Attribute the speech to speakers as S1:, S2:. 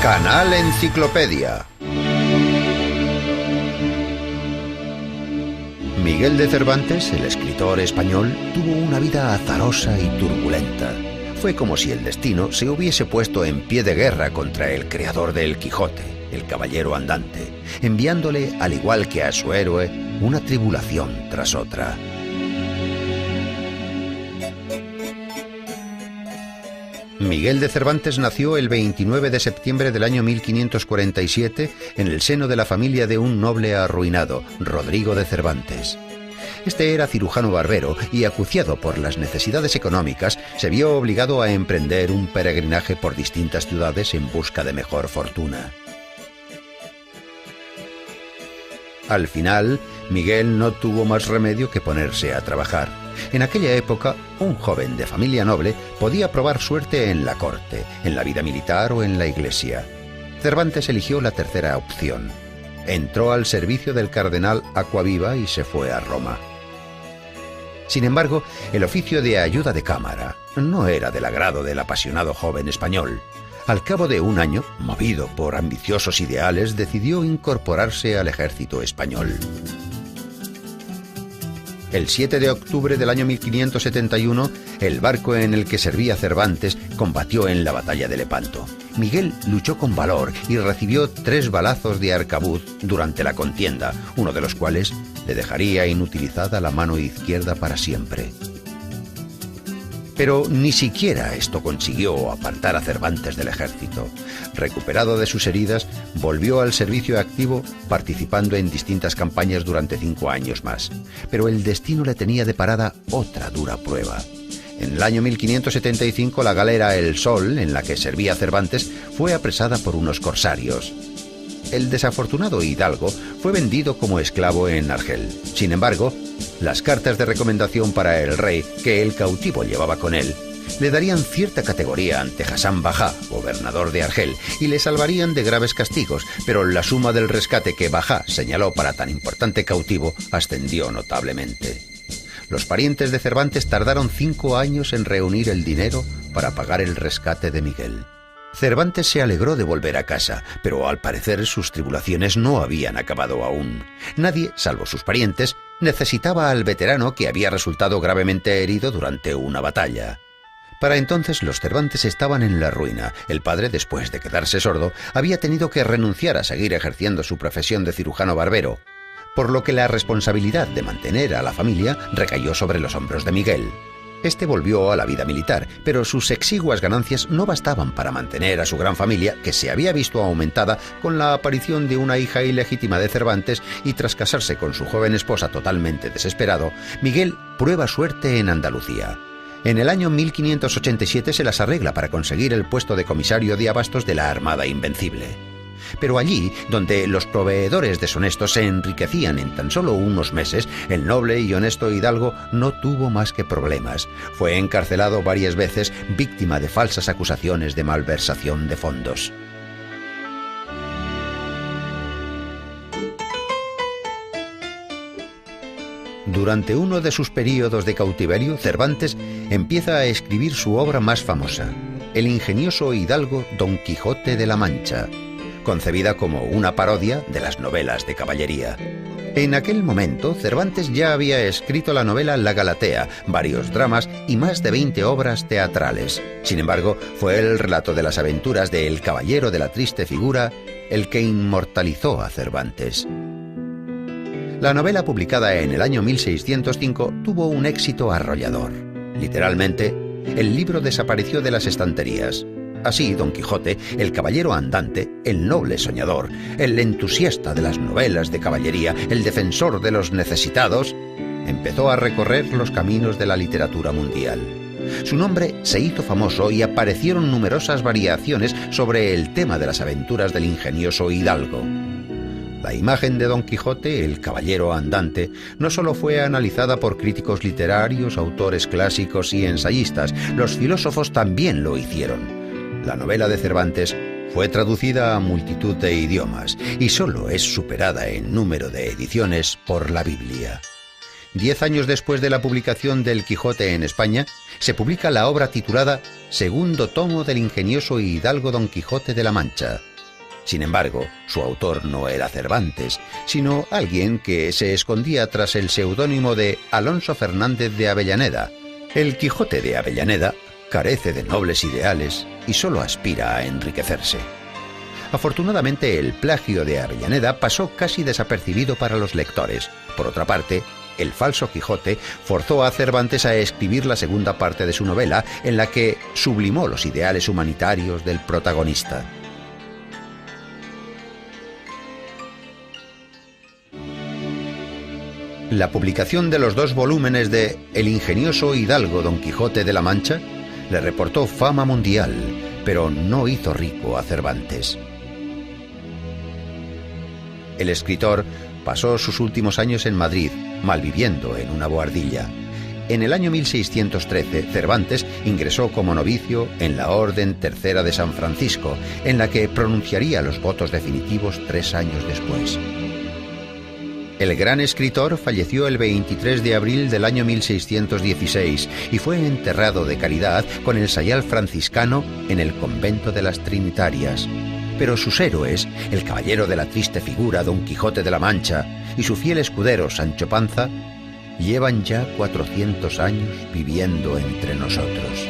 S1: Canal Enciclopedia. Miguel de Cervantes, el escritor español, tuvo una vida azarosa y turbulenta. Fue como si el destino se hubiese puesto en pie de guerra contra el creador de El Quijote, el caballero andante, enviándole, al igual que a su héroe, una tribulación tras otra. Miguel de Cervantes nació el 29 de septiembre del año 1547 en el seno de la familia de un noble arruinado, Rodrigo de Cervantes. Este era cirujano barbero y, acuciado por las necesidades económicas, se vio obligado a emprender un peregrinaje por distintas ciudades en busca de mejor fortuna. Al final, Miguel no tuvo más remedio que ponerse a trabajar. En aquella época, un joven de familia noble podía probar suerte en la corte, en la vida militar o en la iglesia. Cervantes eligió la tercera opción. Entró al servicio del cardenal Acquaviva y se fue a Roma. Sin embargo, el oficio de ayuda de cámara no era del agrado del apasionado joven español. Al cabo de un año, movido por ambiciosos ideales, decidió incorporarse al ejército español. El 7 de octubre del año 1571, el barco en el que servía Cervantes combatió en la batalla de Lepanto. Miguel luchó con valor y recibió 3 balazos de arcabuz durante la contienda, uno de los cuales le dejaría inutilizada la mano izquierda para siempre. Pero ni siquiera esto consiguió apartar a Cervantes del ejército. Recuperado de sus heridas, volvió al servicio activo, participando en distintas campañas durante 5 años más. Pero el destino le tenía deparada otra dura prueba. En el año 1575, la galera El Sol, en la que servía Cervantes, fue apresada por unos corsarios. El desafortunado hidalgo fue vendido como esclavo en Argel. Sin embargo, las cartas de recomendación para el rey que el cautivo llevaba con él le darían cierta categoría ante Hasan Bajá, gobernador de Argel, y le salvarían de graves castigos, pero la suma del rescate que Bajá señaló para tan importante cautivo ascendió notablemente. Los parientes de Cervantes tardaron 5 años en reunir el dinero para pagar el rescate de Miguel. Cervantes se alegró de volver a casa, pero al parecer sus tribulaciones no habían acabado aún. Nadie, salvo sus parientes, necesitaba al veterano que había resultado gravemente herido durante una batalla. Para entonces los Cervantes estaban en la ruina. El padre, después de quedarse sordo, había tenido que renunciar a seguir ejerciendo su profesión de cirujano barbero, por lo que la responsabilidad de mantener a la familia recayó sobre los hombros de Miguel. Este volvió a la vida militar, pero sus exiguas ganancias no bastaban para mantener a su gran familia, que se había visto aumentada con la aparición de una hija ilegítima de Cervantes, y tras casarse con su joven esposa totalmente desesperado, Miguel prueba suerte en Andalucía. En el año 1587 se las arregla para conseguir el puesto de comisario de abastos de la Armada Invencible. Pero allí, donde los proveedores deshonestos se enriquecían en tan solo unos meses, el noble y honesto hidalgo no tuvo más que problemas. Fue encarcelado varias veces, víctima de falsas acusaciones de malversación de fondos. Durante uno de sus períodos de cautiverio, Cervantes empieza a escribir su obra más famosa, el ingenioso hidalgo Don Quijote de la Mancha, concebida como una parodia de las novelas de caballería. En aquel momento, Cervantes ya había escrito la novela La Galatea, varios dramas y más de 20 obras teatrales. Sin embargo, fue el relato de las aventuras de El Caballero de la Triste Figura el que inmortalizó a Cervantes. La novela, publicada en el año 1605, tuvo un éxito arrollador. Literalmente, el libro desapareció de las estanterías. Así, Don Quijote, el caballero andante, el noble soñador, el entusiasta de las novelas de caballería, el defensor de los necesitados, empezó a recorrer los caminos de la literatura mundial. Su nombre se hizo famoso y aparecieron numerosas variaciones sobre el tema de las aventuras del ingenioso hidalgo. La imagen de Don Quijote, el caballero andante, no solo fue analizada por críticos literarios, autores clásicos y ensayistas, los filósofos también lo hicieron. La novela de Cervantes fue traducida a multitud de idiomas y solo es superada en número de ediciones por la Biblia. 10 años después de la publicación del Quijote en España, se publica la obra titulada Segundo tomo del ingenioso hidalgo Don Quijote de la Mancha, Sin embargo, su autor no era Cervantes, sino alguien que se escondía tras el seudónimo de Alonso Fernández de Avellaneda. El Quijote de Avellaneda carece de nobles ideales y solo aspira a enriquecerse. Afortunadamente, el plagio de Avellaneda pasó casi desapercibido para los lectores. Por otra parte, el falso Quijote forzó a Cervantes a escribir la segunda parte de su novela, en la que sublimó los ideales humanitarios del protagonista. La publicación de los 2 volúmenes de El ingenioso hidalgo Don Quijote de la Mancha le reportó fama mundial, pero no hizo rico a Cervantes. El escritor pasó sus últimos años en Madrid, malviviendo en una bohardilla. En el año 1613, Cervantes ingresó como novicio en la Orden Tercera de San Francisco, en la que pronunciaría los votos definitivos 3 años después. El gran escritor falleció el 23 de abril del año 1616 y fue enterrado de caridad con el sayal franciscano en el convento de las Trinitarias. Pero sus héroes, el caballero de la triste figura Don Quijote de la Mancha y su fiel escudero Sancho Panza, llevan ya 400 años viviendo entre nosotros.